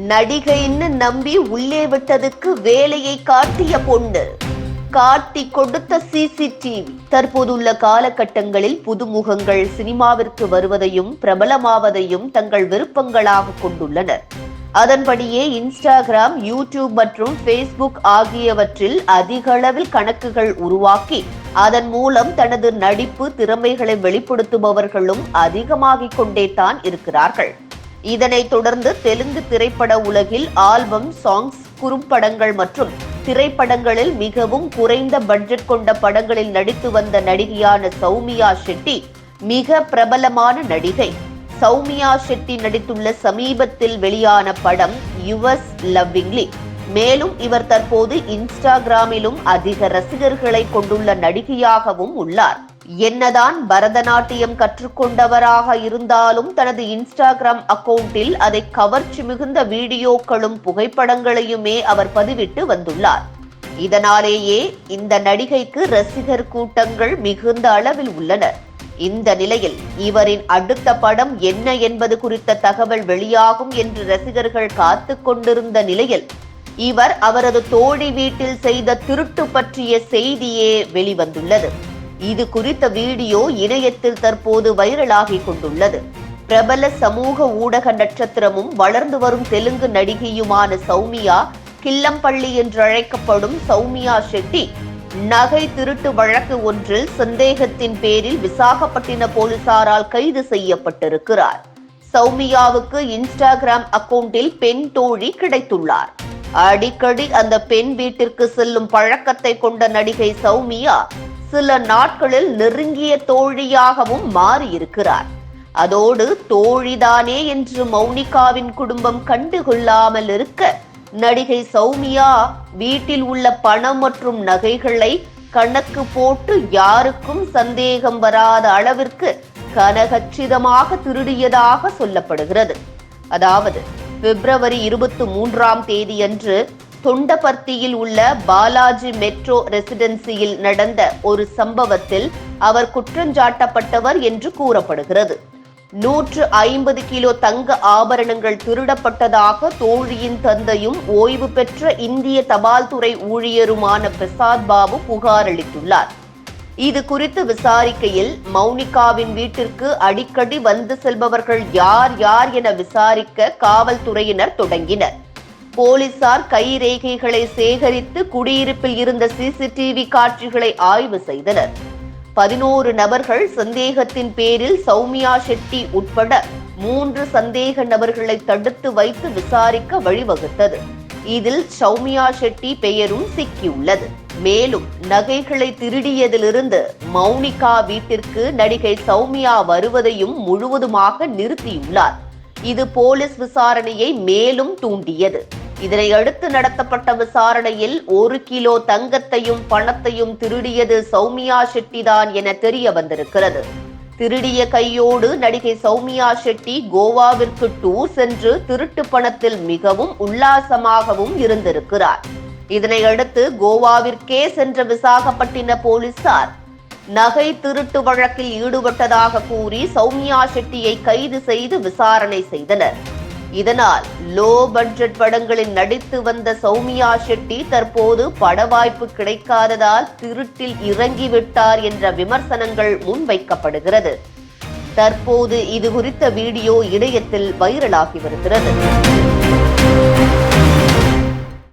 நடிகைன்னு நம்பி உள்ளே விட்டதுக்கு வேலையை காட்டிய பொண்ணு, காட்டி கொடுத்த சிசிடிவி. தற்போதுள்ள காலகட்டங்களில் புதுமுகங்கள் சினிமாவிற்கு வருவதையும் பிரபலமாவதையும் தங்கள் விருப்பங்களாக கொண்டுள்ளனர். அதன்படியே இன்ஸ்டாகிராம், யூடியூப் மற்றும் ஃபேஸ்புக் ஆகியவற்றில் அதிக அளவில் கணக்குகள் உருவாக்கி அதன் மூலம் தனது நடிப்பு திறமைகளை வெளிப்படுத்துபவர்களும் அதிகமாகிக் கொண்டே தான் இருக்கிறார்கள். இதனைத் தொடர்ந்து தெலுங்கு திரைப்பட உலகில் ஆல்பம், சாங்ஸ், குறும்படங்கள் மற்றும் திரைப்படங்களில் மிகவும் குறைந்த பட்ஜெட் கொண்ட படங்களில் நடித்து வந்த நடிகையான சௌமியா ஷெட்டி மிக பிரபலமான நடிகை. சௌமியா ஷெட்டி நடித்துள்ள சமீபத்தில் வெளியான படம் யுவர்ஸ் லவ்விங்லி. மேலும் இவர் தற்போது இன்ஸ்டாகிராமிலும் அதிக ரசிகர்களை கொண்டுள்ள நடிகையாகவும் உள்ளார். என்னதான் பரதநாட்டியம் கற்றுக்கொண்டவராக இருந்தாலும் தனது இன்ஸ்டாகிராம் அக்கவுண்டில் அதை கவர்ச்சி மிகுந்த வீடியோக்களும் புகைப்படங்களையுமே அவர் பதிவிட்டு வந்துள்ளார். இதனாலேயே இந்த நடிகைக்கு ரசிகர் கூட்டங்கள் மிகுந்த அளவில் உள்ளனர். இந்த நிலையில் இவரின் அடுத்த படம் என்ன என்பது குறித்த தகவல் வெளியாகும் என்று ரசிகர்கள் காத்து கொண்டிருந்த நிலையில் இவர் அவரது தோழி வீட்டில் செய்த திருட்டு பற்றிய செய்தியே வெளிவந்துள்ளது. இது குறித்த வீடியோ இணையத்தில் தற்போது வைரலாகி கொண்டுள்ளது. பிரபல சமூக ஊடக நட்சத்திரமும் வளர்ந்து வரும் தெலுங்கு நடிகையுமான சௌமியா கில்லம்பள்ளி என்று அழைக்கப்படும் சௌமியா ஷெட்டி நகை திருட்டு வழக்கு ஒன்றில் சந்தேகத்தின் பேரில் விசாகப்பட்டினம் போலீசாரால் கைது செய்யப்பட்டிருக்கிறார். சௌமியாவுக்கு இன்ஸ்டாகிராம் அக்கவுண்டில் பெண் தோழி கிடைத்துள்ளார். அடிக்கடி அந்த பெண் வீட்டிற்கு செல்லும் பழக்கத்தை கொண்ட நடிகை சௌமியா சில நாட்களில் நெருங்கிய தோழியாகவும் மாறியிருக்கிறார். அதோடு தோழிதானே என்று மௌனிகாவின் குடும்பம் கண்டுகொள்ளாமல் இருக்க நடிகை சௌமியா வீட்டில் உள்ள பணம் மற்றும் நகைகளை கணக்கு போட்டு யாருக்கும் சந்தேகம் வராத அளவிற்கு கனகச்சிதமாக திருடியதாக சொல்லப்படுகிறது. அதாவது பிப்ரவரி 23ஆம் தேதியன்று தொண்டபர்த்தியில் உள்ள பாலாஜி மெட்ரோ ரெசிடென்சியில் நடந்த ஒரு சம்பவத்தில் அவர் குற்றஞ்சாட்டப்பட்டவர் என்று கூறப்படுகிறது. 150 கிலோ தங்க ஆபரணங்கள் திருடப்பட்டதாக தோழியின் தந்தையும் ஓய்வு பெற்ற இந்திய தபால் துறை ஊழியருமான பிரசாத் பாபு புகார் அளித்துள்ளார். இது குறித்து விசாரிக்கையில் மௌனிகாவின் வீட்டிற்கு அடிக்கடி வந்து செல்பவர்கள் யார் யார் என விசாரிக்க காவல்துறையினர் தொடங்கினர். போலீசார் கைரேகைகளை சேகரித்து குடியிருப்பில் இருந்த சிசிடிவி காட்சிகளை ஆய்வு செய்தனர். 11 நபர்கள் சந்தேகத்தின் பேரில் சௌமியா ஷெட்டி உட்பட 3 சந்தேக நபர்களை தடுத்து வைத்து விசாரிக்க வழிவகுத்தது. இதில் சௌமியா ஷெட்டி பெயரும் சிக்கியுள்ளது. மேலும் நகைகளை திருடியதிலிருந்து மௌனிகா வீட்டிற்கு நடிகை சௌமியா வருவதையும் முழுவதுமாக நிறுத்தியுள்ளார். இது போலீஸ் விசாரணையை மேலும் தூண்டியது. இதனை அடுத்து நடத்தப்பட்ட விசாரணையில் 1 கிலோ தங்கத்தையும் பணத்தையும் திருடியது சௌமியா ஷெட்டி தான் என தெரிய வந்திருக்கிறது. திருடிய கையோடு நடிகை சௌமியா ஷெட்டி கோவாவிற்கு டூர் சென்று திருட்டு பணத்தில் மிகவும் உல்லாசமாகவும் இருந்திருக்கிறார். இதனை அடுத்து கோவாவிற்கே சென்ற விசாகப்பட்டினம் போலீசார் நகை திருட்டு வழக்கில் ஈடுபட்டதாக கூறி சௌமியா ஷெட்டியை கைது செய்து விசாரணை செய்தனர். இதனால் லோ பட்ஜெட் படங்களில் நடித்து வந்த சௌமியா ஷெட்டி தற்போது பட வாய்ப்பு கிடைக்காததால் திருட்டில் இறங்கிவிட்டார் என்ற விமர்சனங்கள் முன்வைக்கப்படுகிறது. தற்போது இது குறித்த வீடியோ இணையத்தில் வைரலாகி வருகிறது.